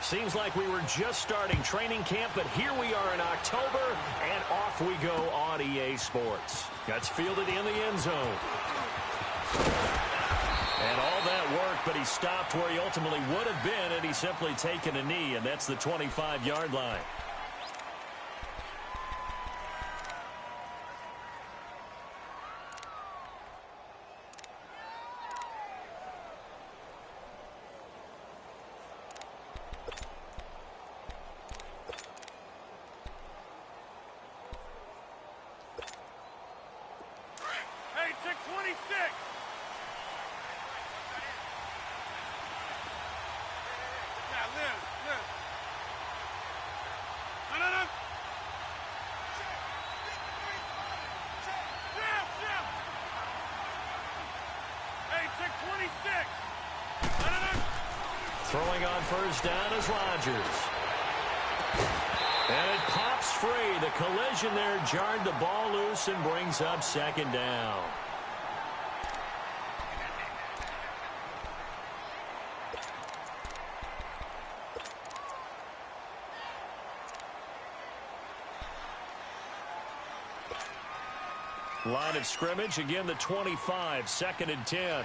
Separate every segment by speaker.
Speaker 1: Seems like we were just starting training camp, but here we are in October, and off we go on EA Sports. That's fielded in the end zone. And all that work, but he stopped where he ultimately would have been, and he's simply taken a knee, and that's the 25-yard line. Throwing on first down is Rodgers. And it pops free. The collision there jarred the ball loose and brings up second down. Line of scrimmage, again the 25, 2nd and 10.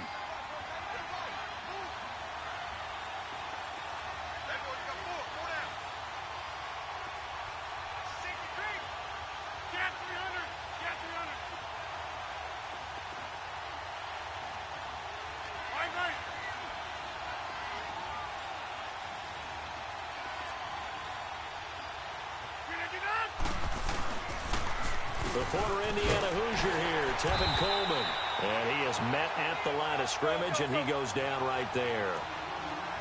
Speaker 1: The former Indiana Hoosier here, Tevin Coleman. And he is met at the line of scrimmage, and he goes down right there.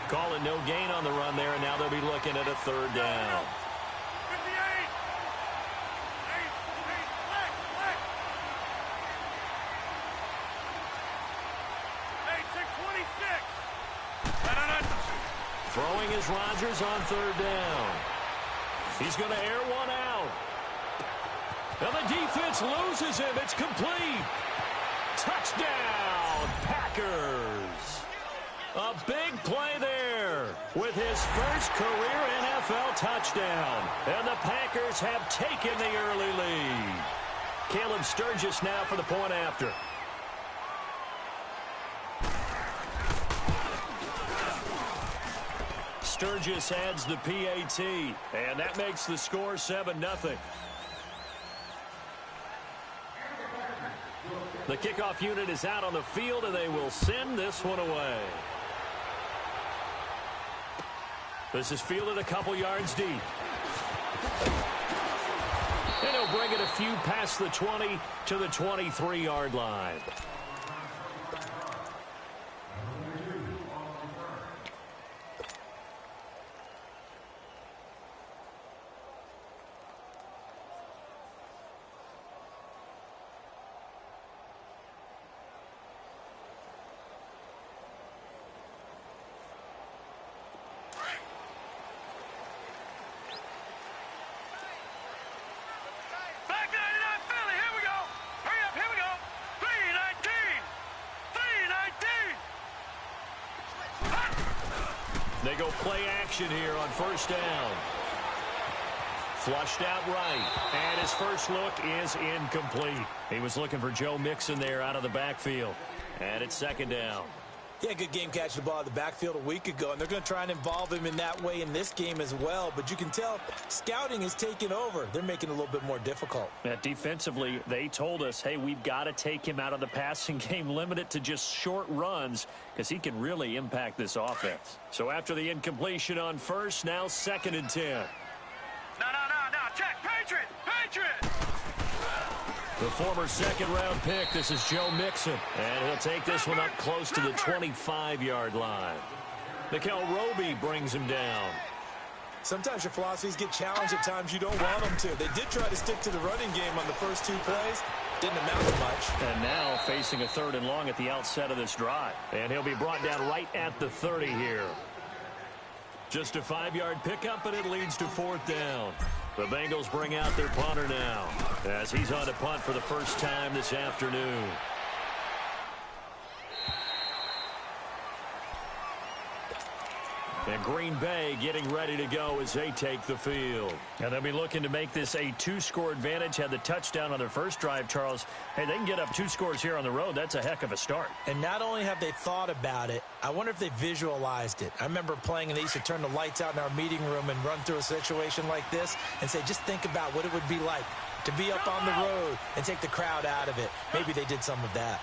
Speaker 1: Calling no gain on the run there, and now they'll be looking at a 3rd down. Throwing is Rodgers on 3rd down. He's going to air one out. And the defense loses him. It's complete. Touchdown, Packers. A big play there with his first career NFL touchdown. And the Packers have taken the early lead. Caleb Sturgis now for the point after. Sturgis adds the PAT, and that makes the score 7-0. The kickoff unit is out on the field, and they will send this one away. This is fielded a couple yards deep. And he'll bring it a few past the 20 to the 23-yard line. They go play action here on first down. Flushed out right. And his first look is incomplete. He was looking for Joe Mixon there out of the backfield. And it's 2nd down.
Speaker 2: Yeah, good game catching the ball in the backfield a week ago, and they're going to try and involve him in that way in this game as well. But you can tell scouting is taking over. They're making it a little bit more difficult.
Speaker 1: Yeah, defensively, they told us, hey, we've got to take him out of the passing game, limit it to just short runs, because he can really impact this offense. So after the incompletion on first, now 2nd and 10.
Speaker 3: No, check, Patriot!
Speaker 1: The former 2nd-round pick, this is Joe Mixon. And he'll take this one up close to the 25-yard line. Nickel Roby brings him down.
Speaker 2: Sometimes your philosophies get challenged at times you don't want them to. They did try to stick to the running game on the first 2 plays. Didn't amount to much.
Speaker 1: And now facing a 3rd and long at the outset of this drive. And he'll be brought down right at the 30 here. Just a 5-yard pickup, and it leads to 4th down. The Bengals bring out their punter now as he's on to punt for the first time this afternoon. And Green Bay getting ready to go as they take the field. And they'll be looking to make this a 2-score advantage. Had the touchdown on their first drive, Charles. Hey, they can get up 2 scores here on the road. That's a heck of a start.
Speaker 2: And not only have they thought about it, I wonder if they visualized it. I remember playing and they used to turn the lights out in our meeting room and run through a situation like this and say, just think about what it would be like to be up on the road and take the crowd out of it. Maybe they did some of that.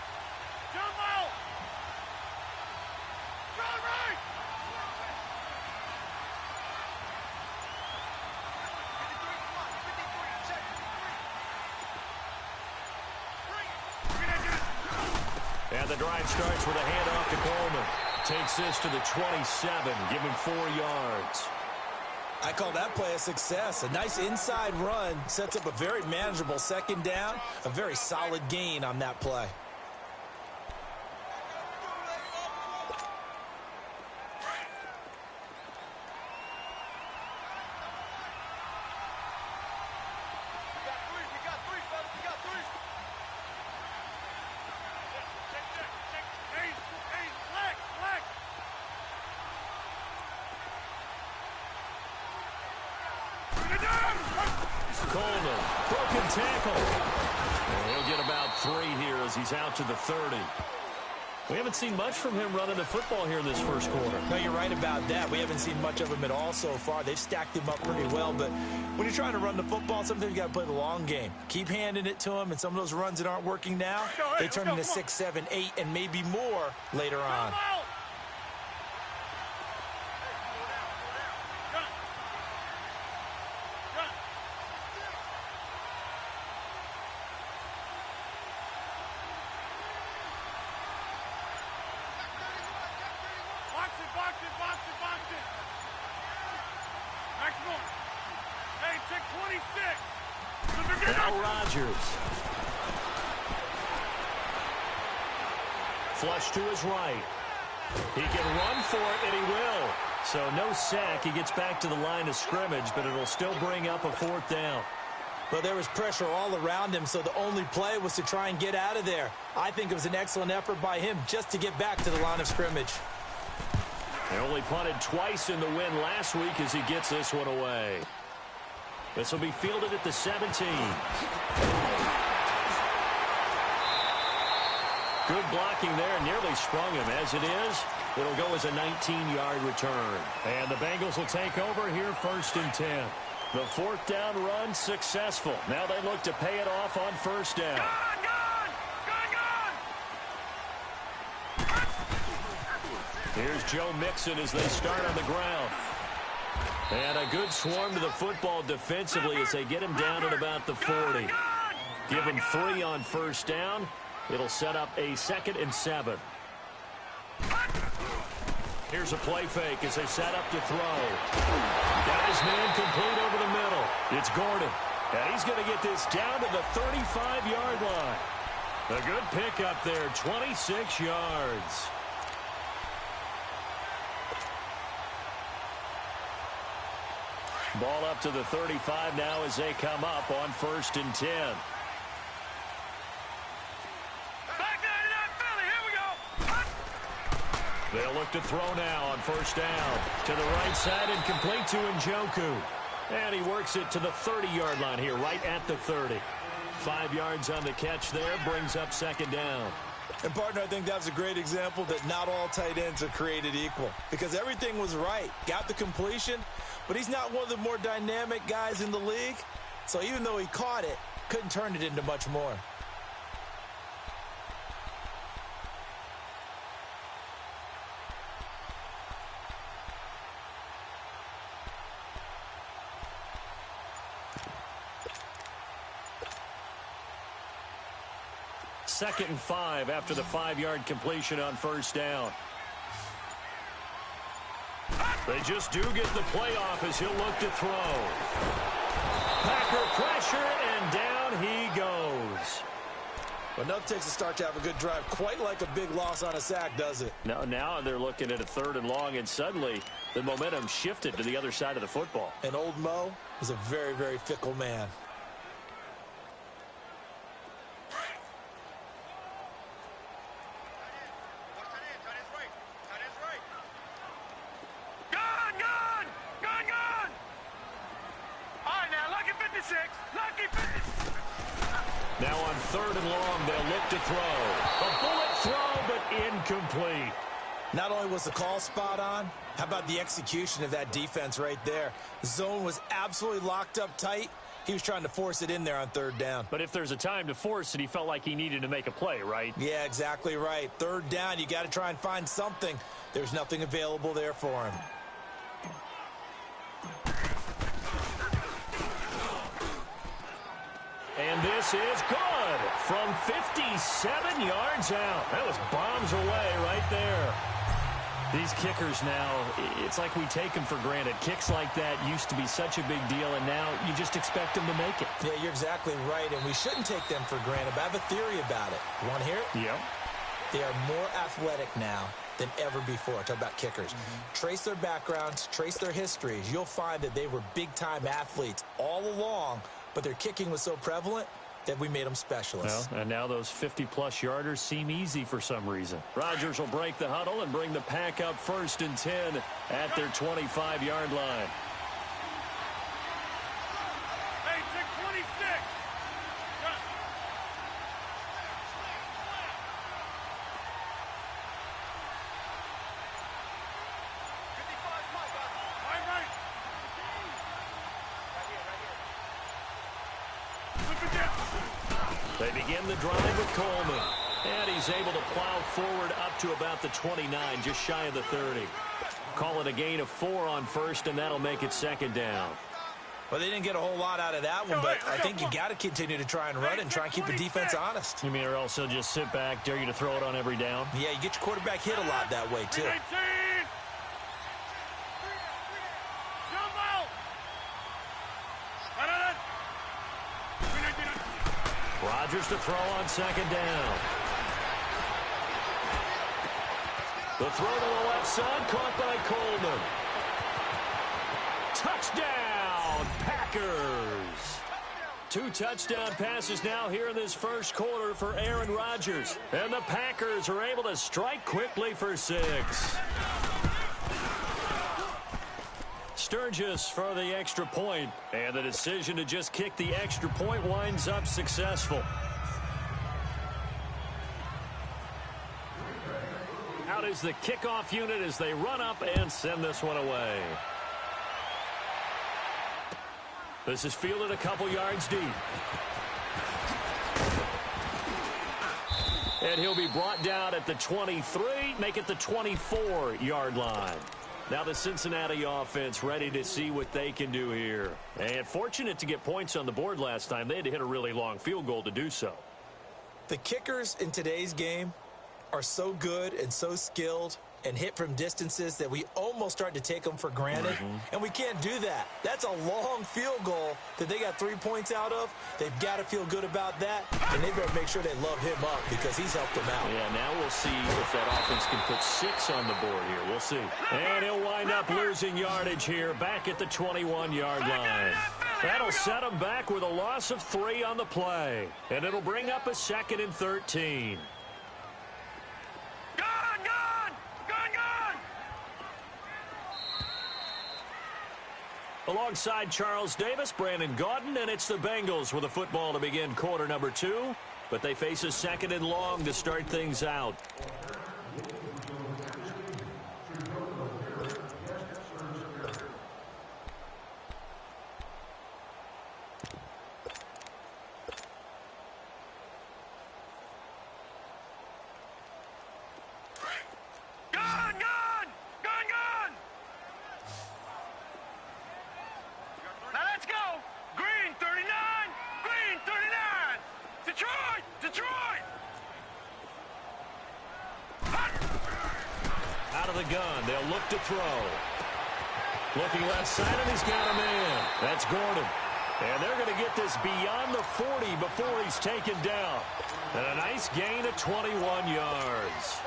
Speaker 1: And the drive starts with a handoff to Coleman. Takes this to the 27, give him 4 yards.
Speaker 2: I call that play a success. A nice inside run sets up a very manageable second down. A very solid gain on that play.
Speaker 1: Coleman, broken tackle. And he'll get about 3 here as he's out to the 30. We haven't seen much from him running the football here in this first quarter.
Speaker 2: No, you're right about that. We haven't seen much of him at all so far. They've stacked him up pretty well, but when you're trying to run the football, sometimes you got to play the long game. Keep handing it to him, and some of those runs that aren't working now, they turn into 6, 7, 8, and maybe more later on.
Speaker 1: Now Rodgers. Flush to his right. He can run for it, and he will. So no sack. He gets back to the line of scrimmage, but it'll still bring up a 4th down.
Speaker 2: But there was pressure all around him, so the only play was to try and get out of there. I think it was an excellent effort by him just to get back to the line of scrimmage.
Speaker 1: They only punted twice in the win last week as he gets this one away. This will be fielded at the 17. Good blocking there, nearly sprung him. As it is, it'll go as a 19-yard return. And the Bengals will take over here 1st and 10. The 4th down run successful. Now they look to pay it off on 1st down. Here's Joe Mixon as they start on the ground. And a good swarm to the football defensively as they get him down at about the 40. Give him 3 on 1st down. It'll set up a 2nd and 7. Here's a play fake as they set up to throw. Got his man complete over the middle. It's Gordon. And he's going to get this down to the 35-yard line. A good pickup there, 26 yards. Ball up to the 35 now as they come up on 1st and 10. They'll look to throw now on 1st down. To the right side and complete to Njoku. And he works it to the 30-yard line here, right at the 30. 5 yards on the catch there, brings up 2nd down.
Speaker 2: And, partner, I think that's a great example that not all tight ends are created equal. Because everything was right. Got the completion, but he's not one of the more dynamic guys in the league. So even though he caught it, couldn't turn it into much more.
Speaker 1: Second and 5 after the 5-yard completion on 1st down. They just do get the playoff as he'll look to throw. Packer pressure, and down he goes.
Speaker 2: But enough takes a start to have a good drive. Quite like a big loss on a sack, does it?
Speaker 1: Now they're looking at a 3rd and long, and suddenly the momentum shifted to the other side of the football.
Speaker 2: And old Mo is a very, very fickle man.
Speaker 1: Now on 3rd and long, they'll look to throw. A bullet throw, but incomplete.
Speaker 2: Not only was the call spot on, how about the execution of that defense right there? The zone was absolutely locked up tight. He was trying to force it in there on 3rd down.
Speaker 1: But if there's a time to force it, he felt like he needed to make a play, right?
Speaker 2: Yeah, exactly right. 3rd down, you got to try and find something. There's nothing available there for him.
Speaker 1: And this is good from 57 yards out. That was bombs away right there. These kickers now, it's like we take them for granted. Kicks like that used to be such a big deal, and now you just expect them to make it.
Speaker 2: Yeah, you're exactly right, and we shouldn't take them for granted. But I have a theory about it. You want to hear it?
Speaker 1: Yeah.
Speaker 2: They are more athletic now than ever before. Talk about kickers. Trace their backgrounds, trace their histories. You'll find that they were big-time athletes all along, but their kicking was so prevalent that we made them specialists.
Speaker 1: Well, and now those 50-plus yarders seem easy for some reason. Rodgers will break the huddle and bring the pack up 1st and 10 at their 25-yard line.
Speaker 3: Hey, 626.
Speaker 1: They begin the drive with Coleman. And he's able to plow forward up to about the 29, just shy of the 30. Call it a gain of 4 on 1st, and that'll make it 2nd down.
Speaker 2: Well, they didn't get a whole lot out of that one, but I think you got to continue to try and run and try and keep the defense honest.
Speaker 1: You mean or else he'll just sit back, dare you to throw it on every down?
Speaker 2: Yeah, you get your quarterback hit a lot that way, too.
Speaker 1: Rodgers to throw on 2nd down. The throw to the left side, caught by Coleman. Touchdown, Packers. 2 touchdown passes now here in this first quarter for Aaron Rodgers. And the Packers are able to strike quickly for 6. Sturgis for the extra point, and the decision to just kick the extra point winds up successful. Out is the kickoff unit as they run up and send this one away. This is fielded a couple yards deep. And he'll be brought down at the 23, make it the 24-yard line. Now the Cincinnati offense ready to see what they can do here. And fortunate to get points on the board last time. They had to hit a really long field goal to do so.
Speaker 2: The kickers in today's game are so good and so skilled and hit from distances that we almost start to take them for granted. And we can't do that. That's a long field goal that they got 3 points out of. They've got to feel good about that, and they better make sure they love him up because he's helped them out.
Speaker 1: Yeah, now we'll see if that offense can put 6 on the board here. We'll see. And he'll wind up losing yardage here back at the 21-yard line. That'll set him back with a loss of 3 on the play. And it'll bring up a 2nd and 13. Alongside Charles Davis, Brandon Gaudin, and it's the Bengals with a football to begin quarter number 2. But they face a 2nd and long to start things out. Gun. They'll look to throw. Looking left side, and he's got a man. That's Gordon. And they're going to get this beyond the 40 before he's taken down. And a nice gain of 21 yards.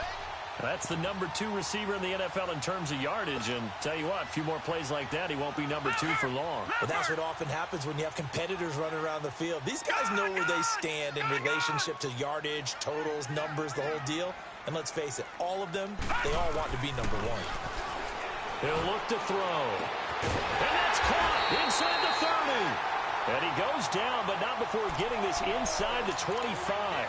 Speaker 1: That's the number 2 receiver in the NFL in terms of yardage. And tell you what, a few more plays like that, he won't be number 2 for long.
Speaker 2: But that's what often happens when you have competitors running around the field. These guys know where they stand in relationship to yardage, totals, numbers, the whole deal. And let's face it, all of them, they all want to be number 1.
Speaker 1: He'll look to throw. And that's caught inside the 30. And he goes down, but not before getting the this inside the 25.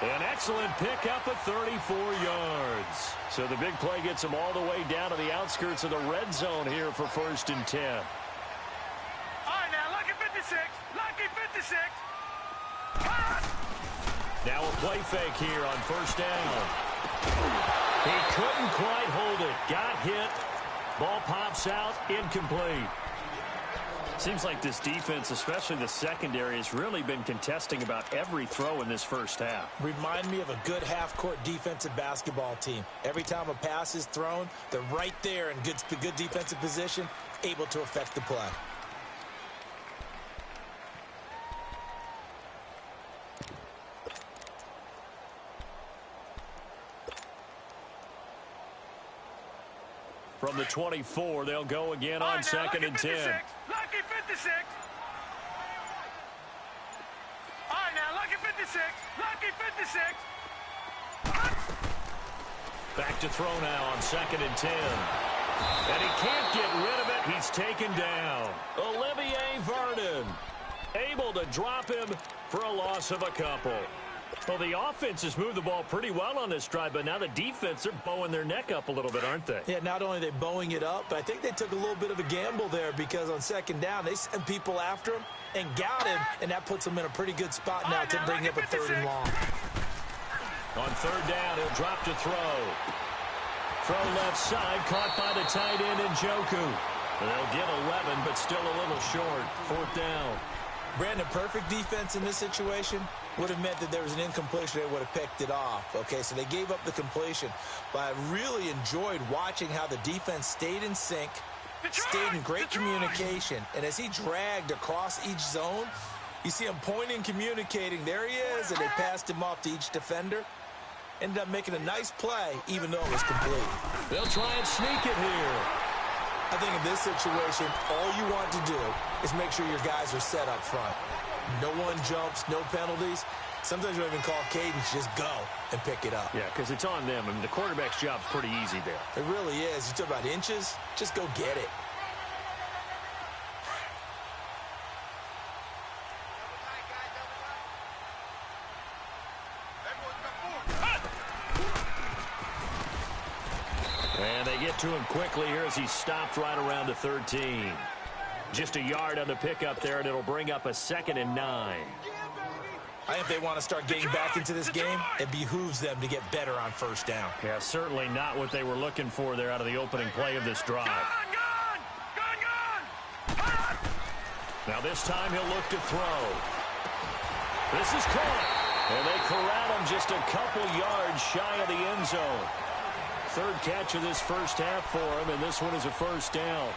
Speaker 1: An excellent pickup of 34 yards. So the big play gets him all the way down to the outskirts of the red zone here for 1st and 10.
Speaker 3: All right, now, lucky 56. Lucky 56.
Speaker 1: Now a play fake here on 1st down. He couldn't quite hold it. Got hit. Ball pops out. Incomplete. Seems like this defense, especially the secondary, has really been contesting about every throw in this first half.
Speaker 2: Remind me of a good half-court defensive basketball team. Every time a pass is thrown, they're right there in good defensive position, able to affect the play.
Speaker 1: From the 24, they'll go again on 2nd and 10.
Speaker 3: Lucky 56. All right, now, lucky 56. Lucky 56.
Speaker 1: Back to throw now on 2nd and 10. And he can't get rid of it. He's taken down. Olivier Vernon able to drop him for a loss of a couple. Well, the offense has moved the ball pretty well on this drive, but now the defense, they're bowing their neck up a little bit, aren't they?
Speaker 2: Yeah, not only are they bowing it up, but I think they took a little bit of a gamble there because on 2nd down, they sent people after him and got him, and that puts him in a pretty good spot now to bring up a 3rd and long.
Speaker 1: On 3rd down, he'll drop to throw. Throw left side, caught by the tight end Njoku. They'll get 11, but still a little short. 4th down.
Speaker 2: Brandon, perfect defense in this situation would have meant that there was an incompletion. They would have picked it off. Okay, so they gave up the completion. But I really enjoyed watching how the defense stayed in sync, stayed in great communication. And as he dragged across each zone, you see him pointing, communicating. There he is, and they passed him off to each defender. Ended up making a nice play, even though it was complete.
Speaker 1: They'll try and sneak it here.
Speaker 2: I think in this situation, all you want to do is make sure your guys are set up front. No one jumps, no penalties. Sometimes you don't even call cadence, just go and pick it up.
Speaker 1: Yeah, because it's on them. I mean, the quarterback's job's pretty easy there.
Speaker 2: It really is. You talk about inches, just go get it.
Speaker 1: And they get to him quickly here as he stopped right around the 13. Just a yard on the pickup there, and it'll bring up a 2nd and 9.
Speaker 2: I think if they want to start getting back into this game, it behooves them to get better on 1st down.
Speaker 1: Yeah, certainly not what they were looking for there out of the opening play of this drive. Now this time he'll look to throw. This is caught. And they corral him just a couple yards shy of the end zone. 3rd catch of this first half for him, and this one is a 1st down.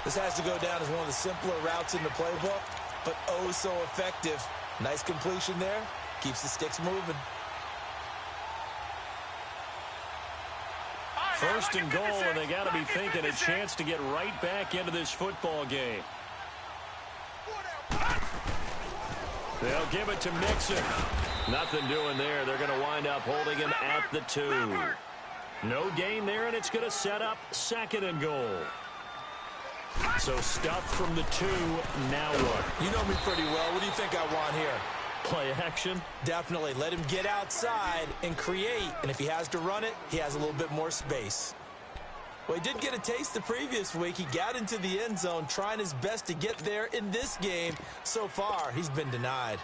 Speaker 2: This has to go down as one of the simpler routes in the playbook, but oh so effective. Nice completion there. Keeps the sticks moving.
Speaker 1: 1st and goal, and they got to be thinking a chance to get right back into this football game. They'll give it to Mixon. Nothing doing there. They're going to wind up holding him at the 2. No gain there, and it's going to set up 2nd and goal. So stuff from the 2, now what?
Speaker 2: You know me pretty well. What do you think I want here?
Speaker 1: Play action?
Speaker 2: Definitely. Let him get outside and create. And if he has to run it, he has a little bit more space. Well, he did get a taste the previous week. He got into the end zone trying his best to get there in this game. So far, he's been denied.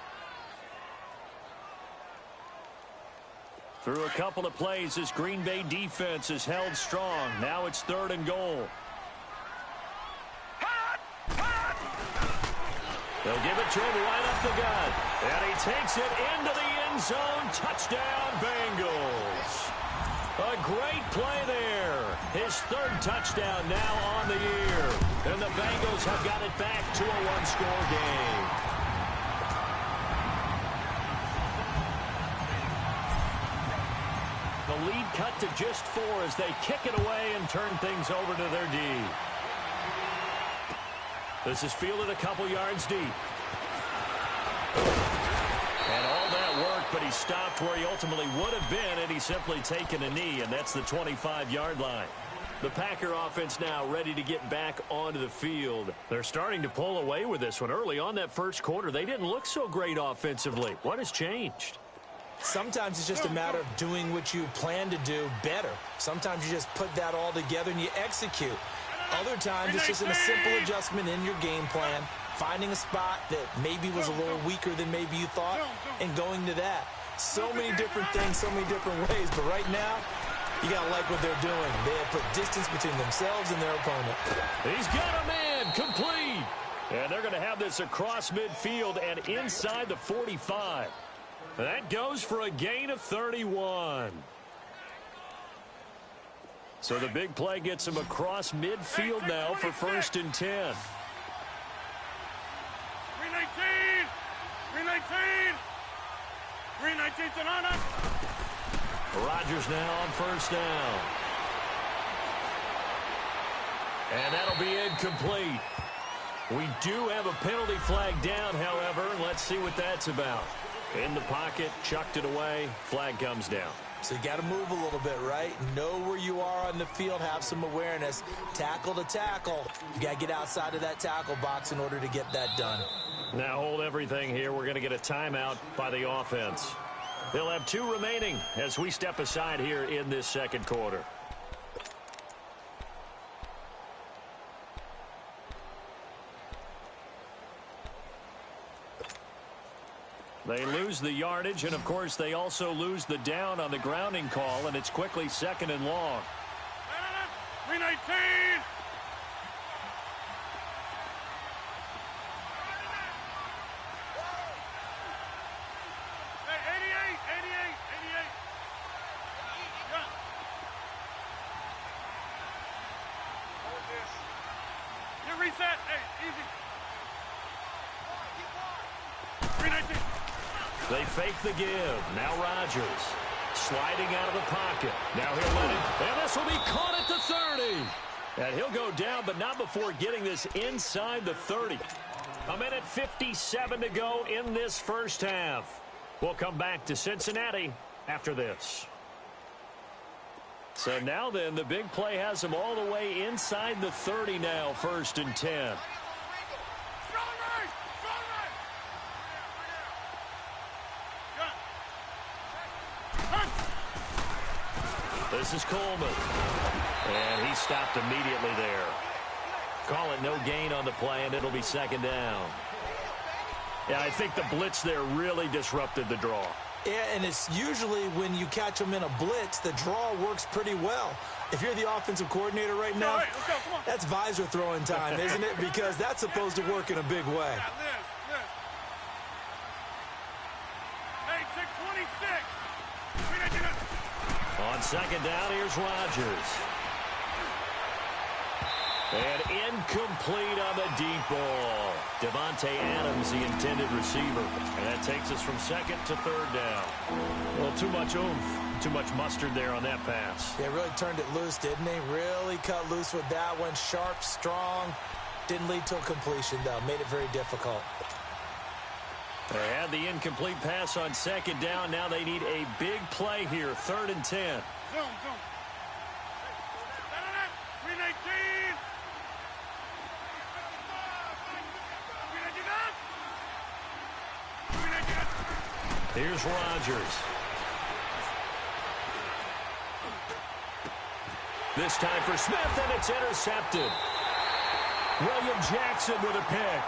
Speaker 1: Through a couple of plays, this Green Bay defense is held strong. Now it's 3rd and goal. They'll give it to him right up the gut. And he takes it into the end zone. Touchdown, Bengals. A great play there. His 3rd touchdown now on the year. And the Bengals have got it back to a 1-score game. The lead cut to just 4 as they kick it away and turn things over to their D. This is fielded a couple yards deep. And all that work, but he stopped where he ultimately would have been, and he's simply taken a knee, and that's the 25-yard line. The Packer offense now ready to get back onto the field. They're starting to pull away with this one. Early on that first quarter, they didn't look so great offensively. What has changed?
Speaker 2: Sometimes it's just a matter of doing what you plan to do better. Sometimes you just put that all together and you execute. Other times it's just a simple adjustment in your game plan, finding a spot that maybe was a little weaker than maybe you thought, and going to that. So many different things, so many different ways, but right now, you got to like what they're doing. They have put distance between themselves and their opponent.
Speaker 1: He's got a man, complete. And they're going to have this across midfield and inside the 45. That goes for a gain of 31. So the big play gets him across midfield now for 1st and 10.
Speaker 3: 319! 319! 319 Sonana!
Speaker 1: Rodgers now on 1st down. And that'll be incomplete. We do have a penalty flag down, however. Let's see what that's about. In the pocket, chucked it away, flag comes down.
Speaker 2: So you got to move a little bit, right? Know where you are on the field, have some awareness. Tackle to tackle. You got to get outside of that tackle box in order to get that done.
Speaker 1: Now hold everything here. We're going to get a timeout by the offense. They'll have 2 remaining as we step aside here in this second quarter. They lose the yardage, and, of course, they also lose the down on the grounding call, and it's quickly 2nd and long.
Speaker 3: 319! Hey, 88! Yeah. Hold this. You reset. Hey, easy. 319.
Speaker 1: They fake the give. Now Rodgers sliding out of the pocket. Now he'll let it. And this will be caught at the 30. And he'll go down, but not before getting this inside the 30. A minute 57 to go in this first half. We'll come back to Cincinnati after this. So now then, the big play has them all the way inside the 30 now, 1st and 10. This is Coleman. And he stopped immediately there. Call it no gain on the play, and it'll be 2nd down. Yeah, I think the blitz there really disrupted the draw.
Speaker 2: Yeah, and it's usually when you catch them in a blitz, the draw works pretty well. If you're the offensive coordinator right now,
Speaker 3: Let's go, come on.
Speaker 2: that's visor throwing time, isn't it? Because that's supposed to work in a big way.
Speaker 3: Hey, 626.
Speaker 1: On 2nd down, here's Rodgers. And incomplete on the deep ball. Devontae Adams, the intended receiver. And that takes us from 2nd to 3rd down. Well, too much oomph, too much mustard there on that pass.
Speaker 2: They really turned it loose, didn't they? Really cut loose with that one. Sharp, strong. Didn't lead to a completion, though. Made it very difficult.
Speaker 1: They had the incomplete pass on 2nd down. Now they need a big play here, 3rd and 10.
Speaker 3: Zoom. 319.
Speaker 1: Here's Rodgers. This time for Smith, and it's intercepted. William Jackson with a pick.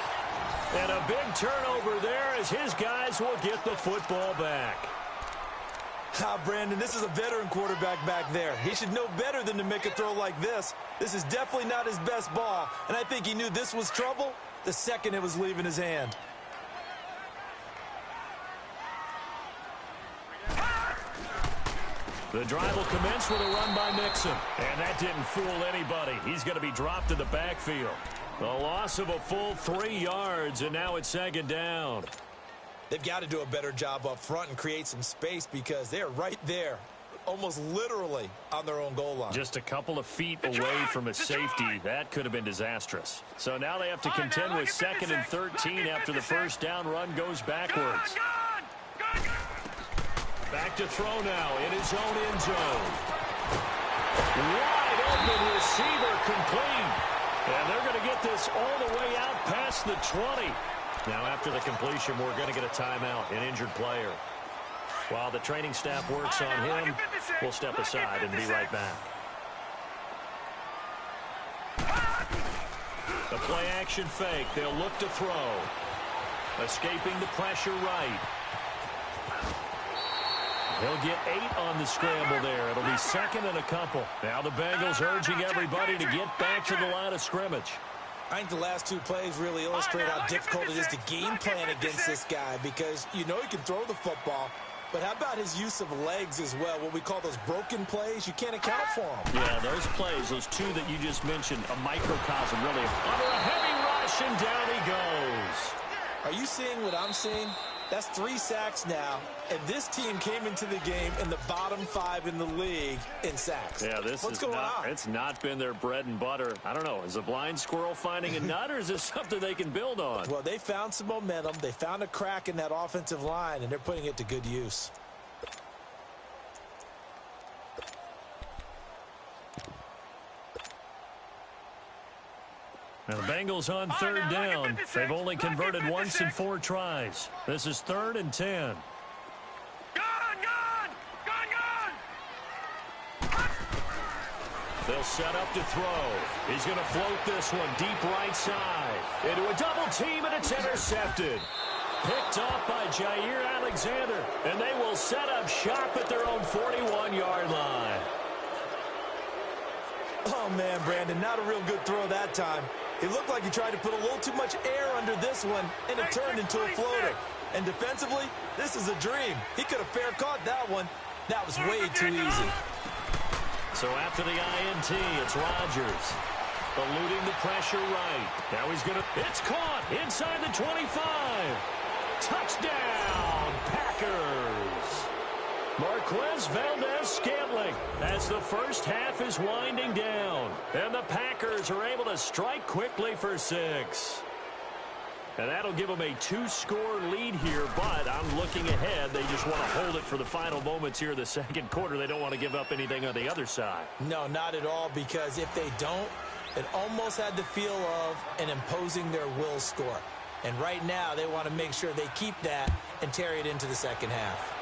Speaker 1: And a big turnover there as his guys will get the football back.
Speaker 2: Brandon, this is a veteran quarterback back there. He should know better than to make a throw like this. This is definitely not his best ball, and I think he knew this was trouble the second it was leaving his hand.
Speaker 1: The drive will commence with a run by Mixon. And that didn't fool anybody. He's going to be dropped in the backfield. The loss of a full 3 yards, and now it's 2nd down.
Speaker 2: They've got to do a better job up front and create some space because they're right there, almost literally on their own goal line.
Speaker 1: Just a couple of feet away from a safety. That could have been disastrous. So now they have to contend with 2nd and 13 after the first down run goes backwards. Back to throw now in his own end zone. Wide Wide open receiver complete. And they're going to get this all the way out past the 20. Now, after the completion, we're going to get a timeout, an injured player. While the training staff works on him, we'll step aside and be right back. The play-action fake. They'll look to throw. Escaping the pressure right. He'll get 8 on the scramble there. It'll be second and a couple. Now the Bengals urging everybody to get back to the line of scrimmage.
Speaker 2: I think the last 2 plays really illustrate how difficult it is to game plan against this guy because you know he can throw the football, but how about his use of legs as well? What we call those broken plays, you can't account for them.
Speaker 1: Yeah, those plays, those 2 that you just mentioned, a microcosm really. Under a heavy rush, and down he goes.
Speaker 2: Are you seeing what I'm seeing? That's 3 sacks now, and this team came into the game in the bottom 5 in the league in sacks.
Speaker 1: Yeah, What's going on? It's not been their bread and butter. I don't know. Is a blind squirrel finding a nut, or is this something they can build on?
Speaker 2: Well, they found some momentum. They found a crack in that offensive line, and they're putting it to good use.
Speaker 1: Now the Bengals on third down. They've only converted once in 4 tries. This is 3rd and 10. They'll set up to throw. He's going to float this one deep right side. Into a double team, and it's intercepted. Picked up by Jair Alexander. And they will set up shop at their own 41-yard line.
Speaker 2: Oh, man, Brandon, not a real good throw that time. It looked like he tried to put a little too much air under this one, and it turned into a floater. And defensively, this is a dream. He could have fair caught that one. That was way too easy.
Speaker 1: So after the INT, it's Rodgers. Eluding the pressure right. Now he's going to... It's caught inside the 25. Touchdown, Packers. Marquez Valdez-Scantling as the first half is winding down. And the Packers are able to strike quickly for 6. And that'll give them a 2-score lead here, but I'm looking ahead. They just want to hold it for the final moments here in the second quarter. They don't want to give up anything on the other side.
Speaker 2: No, not at all, because if they don't, it almost had the feel of an imposing their will score. And right now, they want to make sure they keep that and carry it into the second half.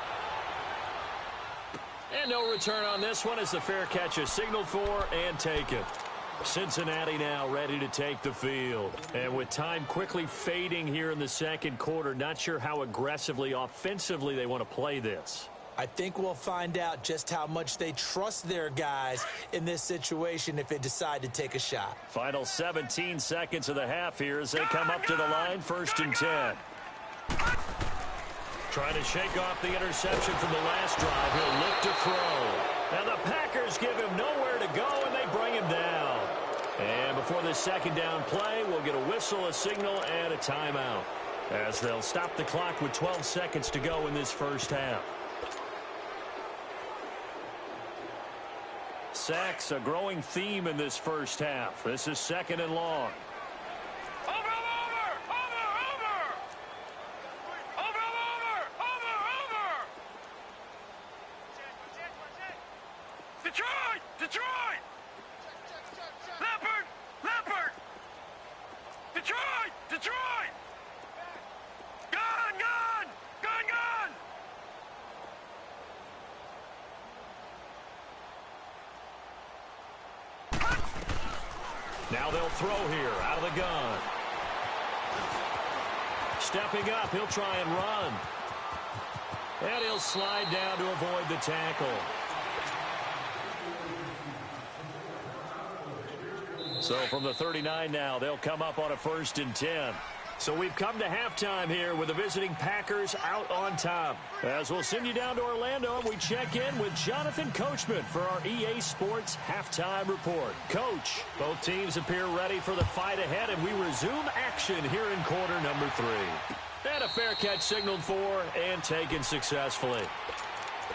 Speaker 1: And no return on this one as the fair catch is signaled for and taken. Cincinnati now ready to take the field. And with time quickly fading here in the second quarter, not sure how aggressively, offensively they want to play this.
Speaker 2: I think we'll find out just how much they trust their guys in this situation if they decide to take a shot.
Speaker 1: Final 17 seconds of the half here as they come up to the line, 1st and 10. Trying to shake off the interception from the last drive. He'll look to throw. Now the Packers give him nowhere to go, and they bring him down. And before this second down play, we'll get a whistle, a signal, and a timeout, as they'll stop the clock with 12 seconds to go in this first half. Sacks, a growing theme in this first half. This is 2nd and long. Now they'll throw here out of the gun. Stepping up, he'll try and run. And he'll slide down to avoid the tackle. So from the 39 now, they'll come up on a 1st and 10. So we've come to halftime here with the visiting Packers out on top. As we'll send you down to Orlando, and we check in with Jonathan Coachman for our EA Sports Halftime Report. Coach, both teams appear ready for the fight ahead, and we resume action here in quarter number 3. And a fair catch signaled for and taken successfully.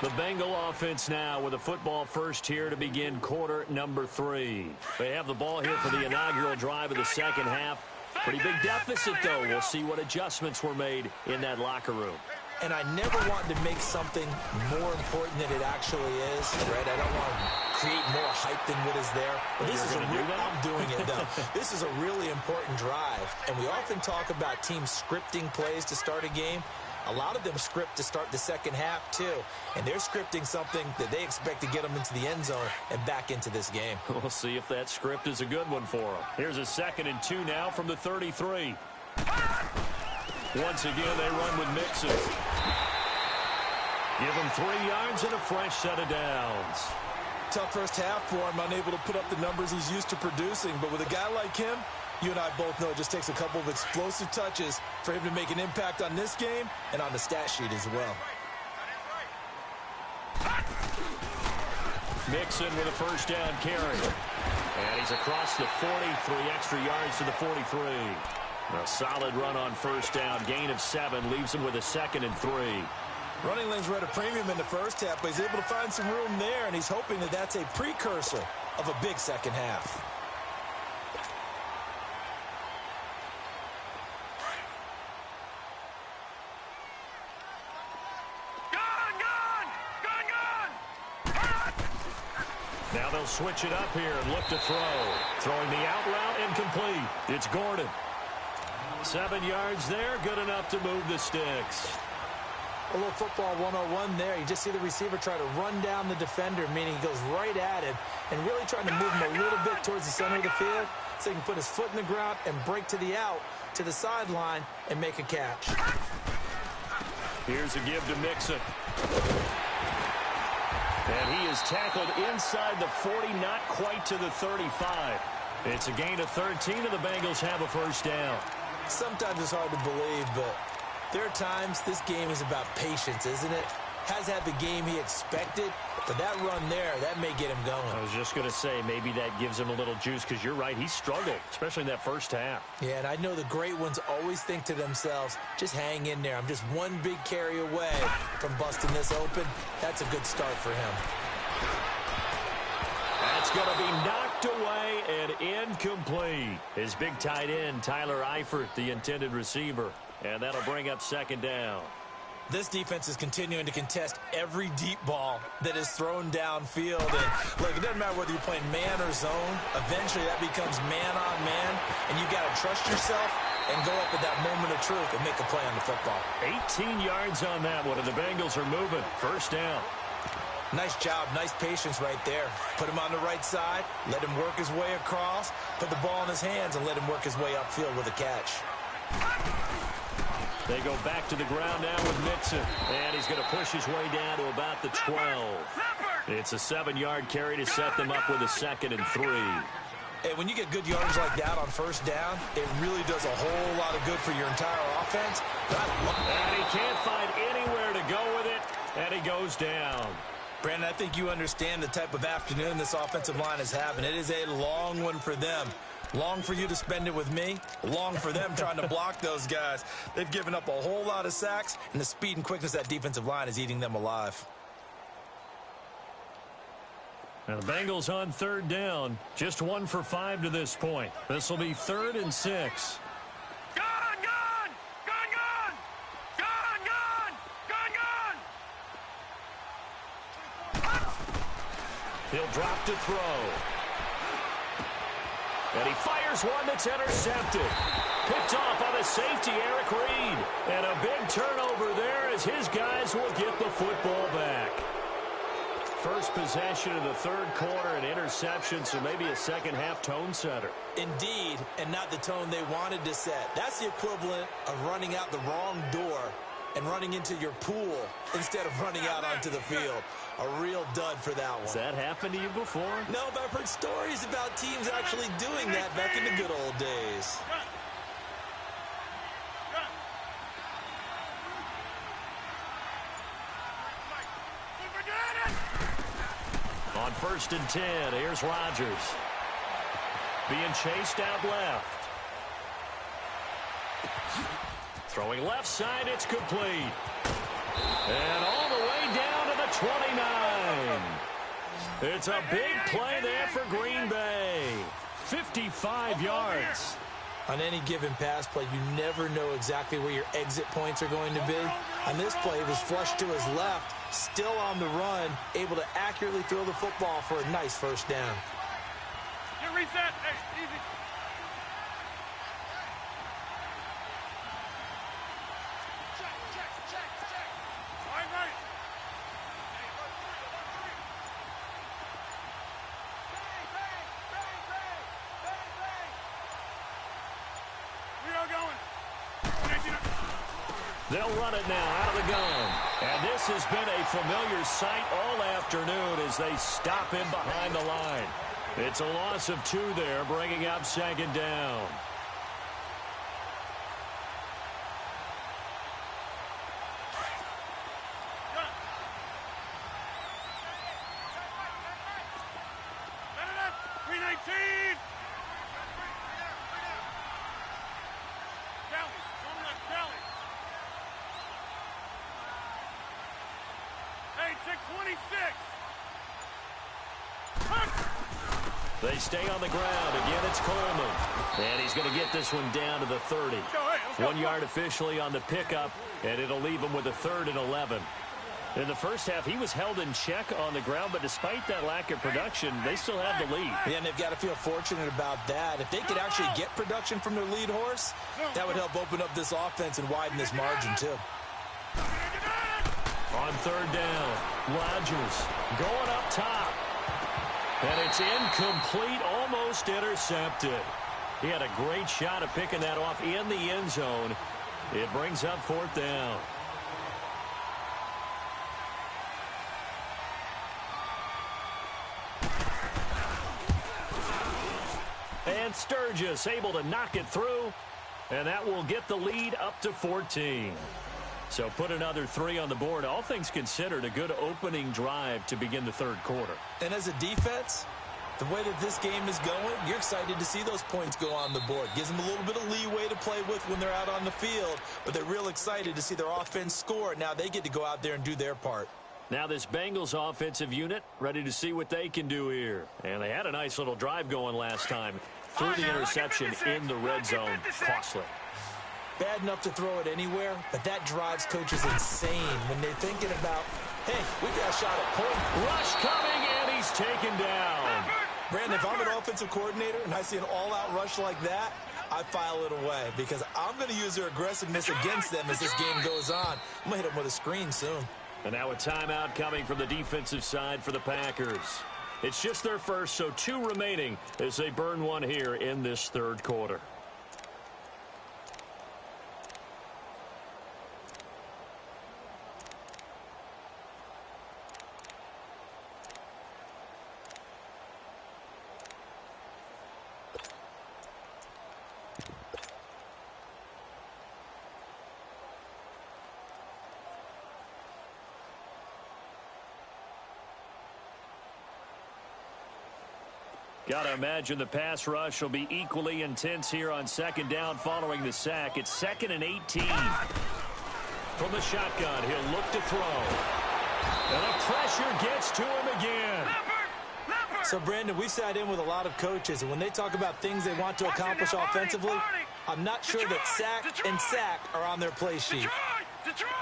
Speaker 1: The Bengal offense now with a football first here to begin quarter number 3. They have the ball here for the inaugural drive of the second half. Pretty big deficit, though. We'll see what adjustments were made in that locker room.
Speaker 2: and I never wanted to make something more important than it actually is, right? I don't want to create more hype than what is there. But this is I'm doing it, though. This is a really important drive, and we often talk about teams scripting plays to start a game. A lot of them script to start the second half, too. And they're scripting something that they expect to get them into the end zone and back into this game.
Speaker 1: We'll see if that script is a good one for them. Here's a 2nd and 2 now from the 33. Once again, they run with Mixon. Give him 3 yards and a fresh set of downs.
Speaker 2: Tough first half for him, unable to put up the numbers he's used to producing. But with a guy like him, you and I both know it just takes a couple of explosive touches for him to make an impact on this game and on the stat sheet as well.
Speaker 1: Mixon with a first down carry. And he's across the 40, 3 extra yards to the 43. A solid run on first down, gain of 7, leaves him with a 2nd and 3.
Speaker 2: Running lanes were at a premium in the first half, but he's able to find some room there, and he's hoping that that's a precursor of a big second half.
Speaker 1: Now they'll switch it up here and look to throw. Throwing the out route incomplete. It's Gordon. 7 yards there, good enough to move the sticks.
Speaker 2: A little football 101 there. You just see the receiver try to run down the defender, meaning he goes right at him and really trying to move him a little bit towards the center of the field so he can put his foot in the ground and break to the out, to the sideline, and make a catch.
Speaker 1: Here's a give to Mixon. And he is tackled inside the 40, not quite to the 35. It's a gain of 13, and the Bengals have a first down.
Speaker 2: Sometimes it's hard to believe, but there are times this game is about patience, isn't it? Has had the game he expected, but that run there, that may get him going.
Speaker 1: I was just going to say, maybe that gives him a little juice, because you're right, he struggled, especially in that first half.
Speaker 2: Yeah, and I know the great ones always think to themselves, just hang in there. I'm just one big carry away from busting this open. That's a good start for him.
Speaker 1: That's going to be knocked away and incomplete. His big tight end, Tyler Eifert, the intended receiver. And that'll bring up 2nd down.
Speaker 2: This defense is continuing to contest every deep ball that is thrown downfield. And look, it doesn't matter whether you're playing man or zone. Eventually, that becomes man on man, and you got to trust yourself and go up at that moment of truth and make a play on the football.
Speaker 1: 18 yards on that one, and the Bengals are moving. First down.
Speaker 2: Nice job, nice patience right there. Put him on the right side, let him work his way across, put the ball in his hands, and let him work his way upfield with a catch.
Speaker 1: They go back to the ground now with Mixon, and he's going to push his way down to about the 12. It's a 7-yard carry to set them up with a 2nd and 3.
Speaker 2: Hey, when you get good yardage like that on first down, it really does a whole lot of good for your entire offense.
Speaker 1: And he can't find anywhere to go with it, and he goes down.
Speaker 2: Brandon, I think you understand the type of afternoon this offensive line is having. It is a long one for them. Long for you to spend it with me. Long for them trying to block those guys. They've given up a whole lot of sacks, and the speed and quickness of that defensive line is eating them alive.
Speaker 1: Now the Bengals on 3rd down. Just 1 for 5 to this point. This will be 3rd and 6. He'll drop to throw. And he fires one that's intercepted. Picked off on a safety, Eric Reed. And a big turnover there as his guys will get the football back. First possession of the 3rd quarter, an interception, so maybe a second-half tone setter.
Speaker 2: Indeed, and not the tone they wanted to set. That's the equivalent of running out the wrong door and running into your pool instead of running out onto the field. A real dud for that one.
Speaker 1: Has that happened to you before?
Speaker 2: No, but I've heard stories about teams actually doing that back in the good old days.
Speaker 1: On 1st and 10, here's Rodgers. Being chased out left. Throwing left side, it's complete. And all the way down to the 29. It's a big play there for Green Bay. 55 yards.
Speaker 2: On any given pass play, you never know exactly where your exit points are going to be. On this play, he was flushed to his left, still on the run, able to accurately throw the football for a nice first down.
Speaker 3: Get reset. Hey, easy. Right. We are going.
Speaker 1: They'll run it now out of the gun. And this has been a familiar sight all afternoon as they stop him behind the line. It's a loss of 2 there, bringing up second down. They stay on the ground. Again, it's Coleman. And he's going to get this one down to the 30. 1 yard officially on the pickup, and it'll leave him with a 3rd and 11. In the first half, he was held in check on the ground, but despite that lack of production, they still have the lead.
Speaker 2: Yeah, and they've got to feel fortunate about that. If they could actually get production from their lead horse, that would help open up this offense and widen this margin, too.
Speaker 1: On 3rd down, Rodgers going up top. And it's incomplete, almost intercepted. He had a great shot at picking that off in the end zone. It brings up 4th down. And Sturgis able to knock it through. And that will get the lead up to 14. So put another 3 on the board. All things considered, a good opening drive to begin the 3rd quarter.
Speaker 2: And as a defense, the way that this game is going, you're excited to see those points go on the board. Gives them a little bit of leeway to play with when they're out on the field, but they're real excited to see their offense score. Now they get to go out there and do their part.
Speaker 1: Now this Bengals offensive unit ready to see what they can do here. And they had a nice little drive going last time. Threw the interception in the red zone. Costly.
Speaker 2: Bad enough to throw it anywhere, but that drives coaches insane when they're thinking about, hey, we got a shot at point.
Speaker 1: Rush coming, and he's taken down.
Speaker 2: Brandon, if I'm an offensive coordinator and I see an all-out rush like that, I file it away because I'm going to use their aggressiveness against them as this game goes on. I'm going to hit them with a screen soon.
Speaker 1: And now a timeout coming from the defensive side for the Packers. It's just their first, so 2 remaining as they burn one here in this 3rd quarter. Got to imagine the pass rush will be equally intense here on 2nd down following the sack. It's 2nd and 18. From the shotgun, he'll look to throw. And the pressure gets to him again.
Speaker 2: So, Brandon, we sat in with a lot of coaches, and when they talk about things they want to accomplish offensively, I'm not sure that sack and sack are on their play sheet.
Speaker 3: Detroit!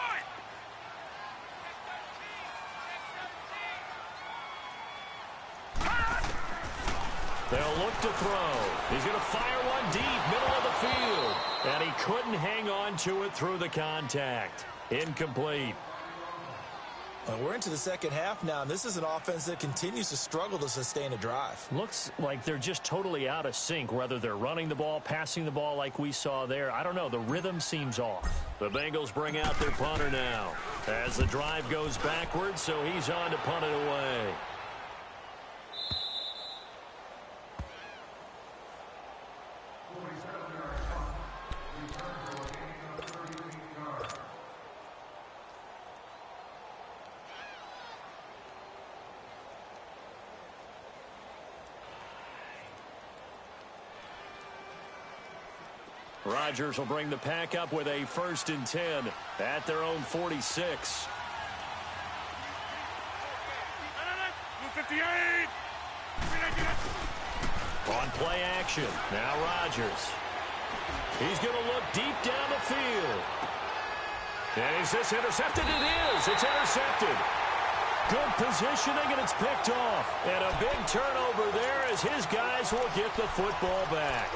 Speaker 1: They'll look to throw. He's going to fire one deep, middle of the field. And he couldn't hang on to it through the contact. Incomplete.
Speaker 2: Well, we're into the 2nd half now, and this is an offense that continues to struggle to sustain a drive.
Speaker 1: Looks like they're just totally out of sync, whether they're running the ball, passing the ball like we saw there. I don't know. The rhythm seems off. The Bengals bring out their punter now as the drive goes backwards, so he's on to punt it away. Rodgers will bring the pack up with a 1st and 10 at their own 46.
Speaker 3: 58.
Speaker 1: On play action, now Rodgers. He's going to look deep down the field. And is this intercepted? It is. It's intercepted. Good positioning, and it's picked off. And a big turnover there as his guys will get the football back.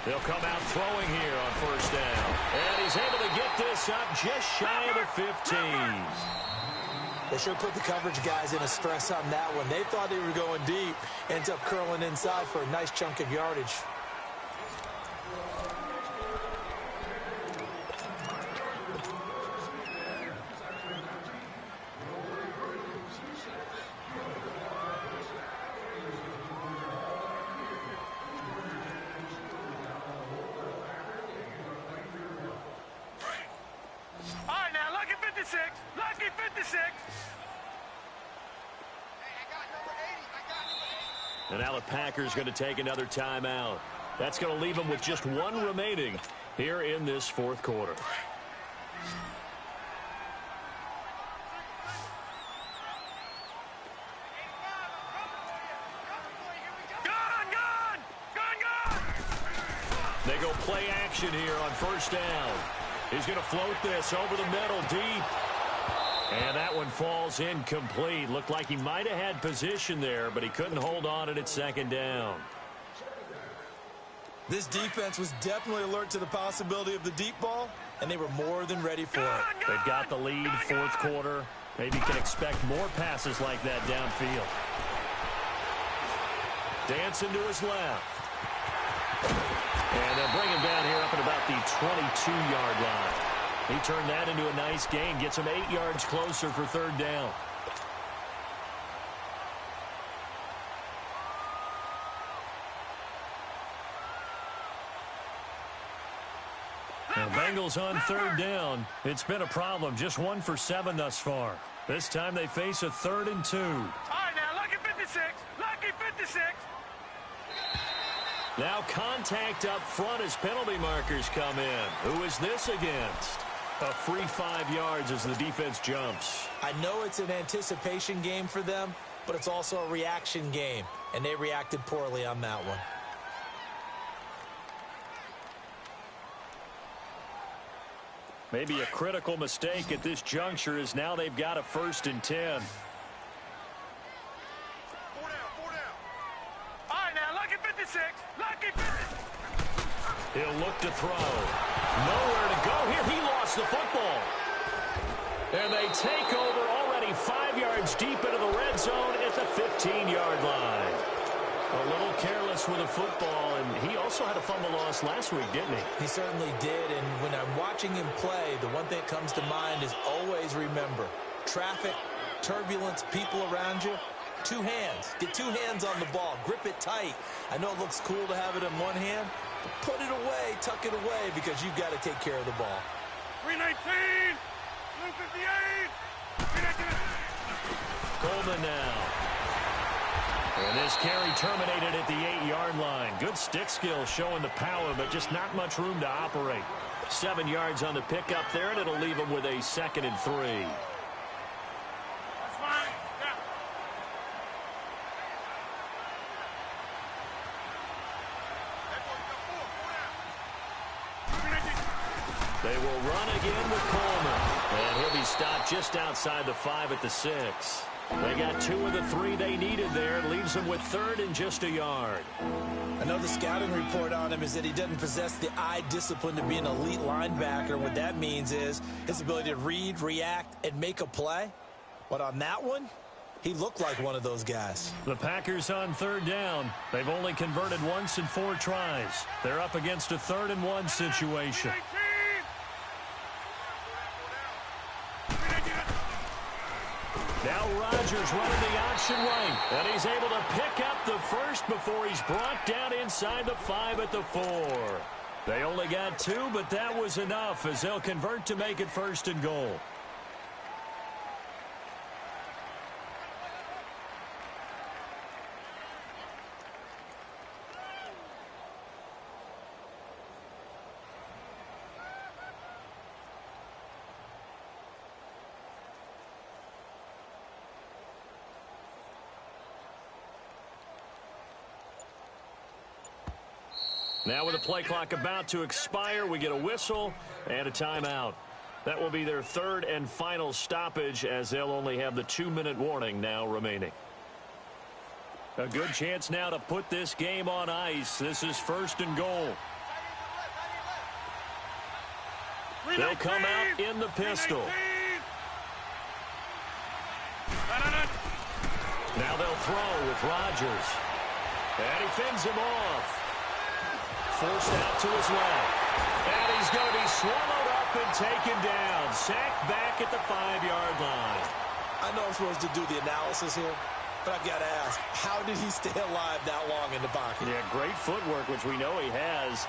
Speaker 1: They'll come out throwing here on first down. And he's able to get this up just shy of the 15.
Speaker 2: They sure put the coverage guys in a stress on that one. They thought they were going deep. Ends up curling inside for a nice chunk of yardage.
Speaker 3: Lucky 56.
Speaker 1: And now the Packers going to take another timeout. That's going to leave them with just one remaining here in this fourth quarter. They go play action here on first down. He's going to float this over the middle deep. And that one falls incomplete. Looked like he might have had position there, but he couldn't hold on at second down.
Speaker 2: This defense was definitely alert to the possibility of the deep ball, and they were more than ready for it.
Speaker 1: They've got the lead, fourth quarter. Maybe can expect more passes like that downfield. Dancing to his left. And they'll bring him down here up at about the 22-yard line. He turned that into a nice gain, gets him 8 yards closer for third down. Now, Bengals on third down. It's been a problem, just 1 for 7 thus far. This time they face a 3rd and 2.
Speaker 3: All right, now, lucky 56. Lucky 56.
Speaker 1: Now contact up front as penalty markers come in. Who is this against? A free 5 yards as the defense jumps.
Speaker 2: I know it's an anticipation game for them, but it's also a reaction game, and they reacted poorly on that one.
Speaker 1: Maybe a critical mistake at this juncture is now they've got a 1st and 10.
Speaker 3: 4 down. All right, now, lucky 56. Lucky 56.
Speaker 1: He'll look to throw. Nowhere to go here. He lost the football. And they take over already 5 yards deep into the red zone at the 15-yard line. A little careless with a football, and he also had a fumble loss last week, didn't he?
Speaker 2: He certainly did, and when I'm watching him play, the one thing that comes to mind is always remember, traffic, turbulence, people around you, 2 hands. Get 2 hands on the ball. Grip it tight. I know it looks cool to have it in one hand, but put it away, tuck it away, because you've got to take care of the ball.
Speaker 3: 319. 258. 319.
Speaker 1: Coleman now. And this carry terminated at the 8-yard line. Good stick skill showing the power, but just not much room to operate. 7 yards on the pickup there, and it'll leave them with a 2nd and 3.
Speaker 3: That's fine. Yeah.
Speaker 1: They will run again with Coleman. And he'll be stopped just outside the 5 at the 6. They got 2 of the 3 they needed there. It leaves them with 3rd and just a yard.
Speaker 2: I know the scouting report on him is that he doesn't possess the eye discipline to be an elite linebacker. What that means is his ability to read, react, and make a play. But on that one, he looked like one of those guys.
Speaker 1: The Packers on 3rd down. They've only converted once in 4 tries. They're up against a 3rd and 1 situation. Now Rodgers running the option right, and he's able to pick up the first before he's brought down inside the 5 at the 4. They only got 2, but that was enough as they'll convert to make it 1st and goal. Now with the play clock about to expire, we get a whistle and a timeout. That will be their third and final stoppage, as they'll only have the 2-minute warning now remaining. A good chance now to put this game on ice. This is first and goal. They'll come out in the pistol. Now they'll throw with Rodgers. And he fends him off. Forced out to his left. And he's going to be swallowed up and taken down. Sacked back at the 5-yard line.
Speaker 2: I know I'm supposed to do the analysis here, but I've got to ask, how did he stay alive that long in the pocket?
Speaker 1: Yeah, great footwork, which we know he has.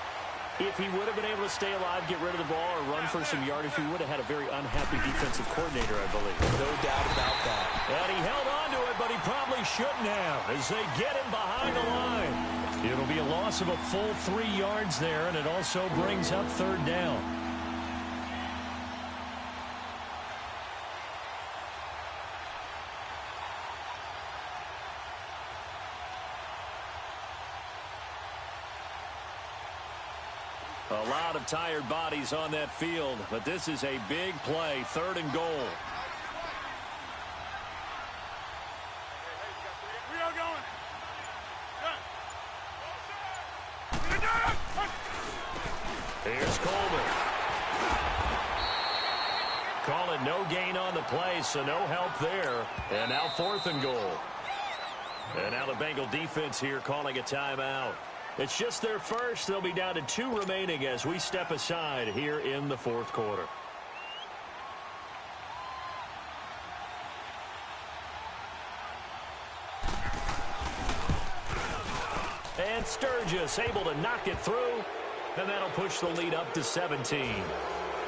Speaker 1: If he would have been able to stay alive, get rid of the ball, or run for some yardage, he would have had a very unhappy defensive coordinator, I believe.
Speaker 2: No doubt about that.
Speaker 1: And he held on to it, but he probably shouldn't have, as they get him behind the line. It'll be a loss of a full 3 yards there, and it also brings up third down. A lot of tired bodies on that field, but this is a big play, third and goal.
Speaker 3: We are going.
Speaker 1: Here's Coleman. Call it no gain on the play, so no help there. And now fourth and goal. And now the Bengal defense here calling a timeout. It's just their first. They'll be down to 2 remaining as we step aside here in the fourth quarter. And Sturgis able to knock it through, and that'll push the lead up to 17.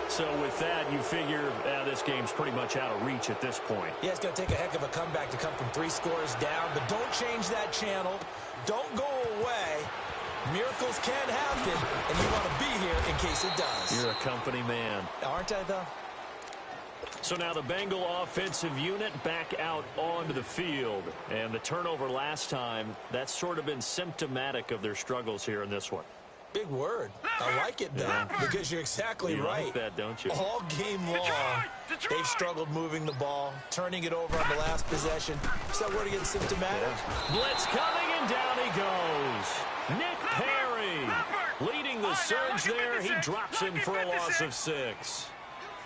Speaker 1: So with that, you figure this game's pretty much out of reach at this point.
Speaker 2: Yeah, it's going to take a heck of a comeback to come from 3 scores down, but don't change that channel. Don't go away. Miracles can happen, and you want to be here in case it does.
Speaker 1: You're a company man.
Speaker 2: Aren't I, though?
Speaker 1: So now the Bengal offensive unit back out onto the field. And the turnover last time, that's sort of been symptomatic of their struggles here in this one.
Speaker 2: Big word. I like it, though, because you're exactly right.
Speaker 1: Like that, don't you?
Speaker 2: All game long, they've struggled moving the ball, turning it over on the last possession. Is that word again symptomatic?
Speaker 1: Blitz coming, and down he goes. Nick Perry leading the surge there. He drops him for a loss of 6.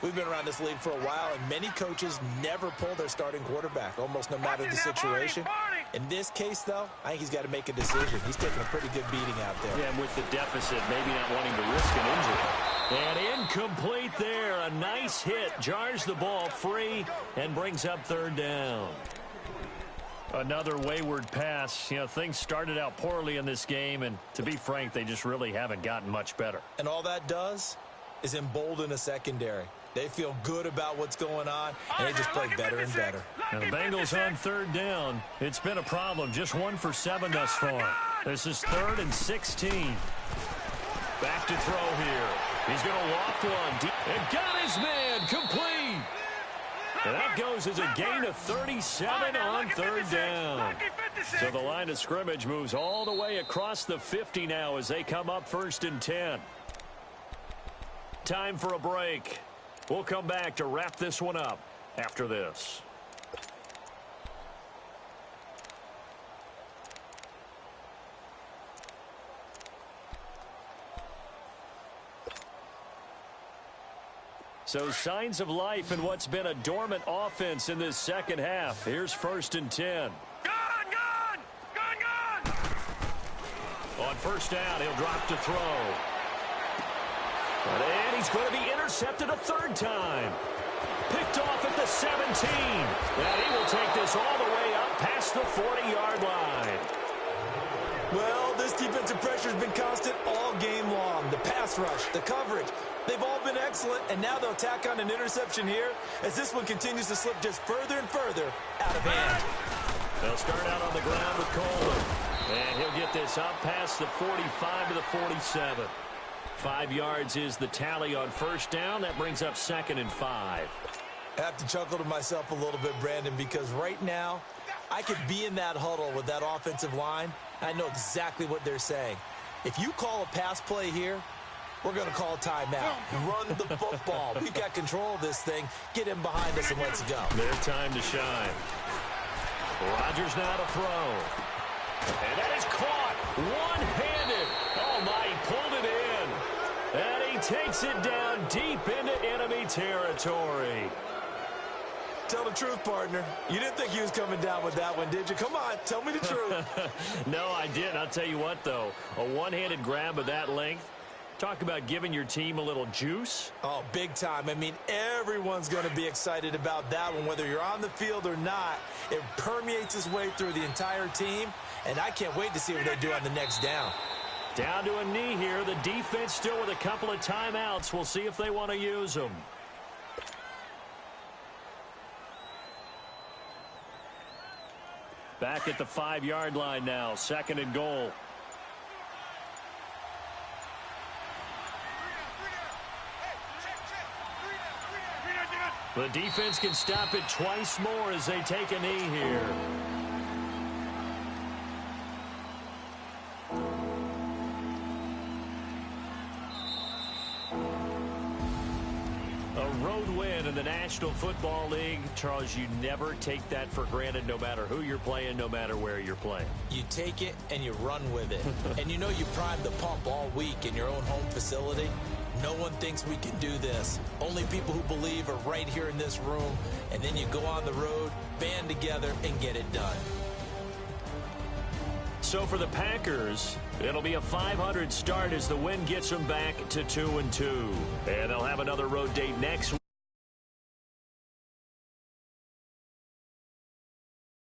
Speaker 2: We've been around this league for a while, and many coaches never pull their starting quarterback, almost no matter the situation. In this case, though, I think he's got to make a decision. He's taking a pretty good beating out there.
Speaker 1: Yeah, and with the deficit, maybe not wanting to risk an injury. And incomplete there. A nice hit. Jars the ball free and brings up third down. Another wayward pass. You know, things started out poorly in this game, and to be frank, they just really haven't gotten much better.
Speaker 2: And all that does is embolden a secondary. They feel good about what's going on, and they just play better and better.
Speaker 1: Now the Bengals on third down. It's been a problem. Just 1 for 7 thus far. This is 3rd and 16. Back to throw here. He's going to loft one deep. And got his man complete. And that goes as a gain of 37 on third down. So the line of scrimmage moves all the way across the 50 now as they come up 1st and 10. Time for a break. We'll come back to wrap this one up after this. So signs of life in what's been a dormant offense in this second half. Here's 1st and 10.
Speaker 3: Gone!
Speaker 1: On first down, he'll drop to throw. And he's going to be intercepted a 3rd time. Picked off at the 17. And he will take this all the way up past the 40-yard line.
Speaker 2: Well, this defensive pressure has been constant all game long. The pass rush, the coverage, they've all been excellent, and now they'll tack on an interception here as this one continues to slip just further and further out of hand.
Speaker 1: They'll start out on the ground with Coleman. And he'll get this up past the 45 to the 47. 5 yards is the tally on first down. That brings up 2nd and 5.
Speaker 2: I have to chuckle to myself a little bit, Brandon, because right now I could be in that huddle with that offensive line. I know exactly what they're saying. If you call a pass play here, we're going to call a timeout. Run the football. We've got control of this thing. Get him behind us and let's go.
Speaker 1: Their time to shine. Rodgers now to throw. And that is caught one-handed. Oh, my, he pulled it in. And he takes it down deep into enemy territory.
Speaker 2: Tell the truth, partner. You didn't think he was coming down with that one, did you? Come on, tell me the truth.
Speaker 1: No, I didn't. I'll tell you what, though. A one-handed grab of that length. Talk about giving your team a little juice.
Speaker 2: Oh, big time. I mean, everyone's going to be excited about that one, whether you're on the field or not. It permeates its way through the entire team, and I can't wait to see what they do on the next down.
Speaker 1: Down to a knee here. The defense still with a couple of timeouts. We'll see if they want to use them. Back at the 5-yard line now. 2nd and goal. The defense can stop it twice more as they take a knee here. A road win in the National Football League. Charles, you never take that for granted no matter who you're playing, no matter where you're playing.
Speaker 2: You take it and you run with it. And you know you primed the pump all week in your own home facility. No one thinks we can do this. Only people who believe are right here in this room. And then you go on the road, band together, and get it done.
Speaker 1: So for the Packers, it'll be a .500 start as the win gets them back to 2-2. And they'll have another road date next week.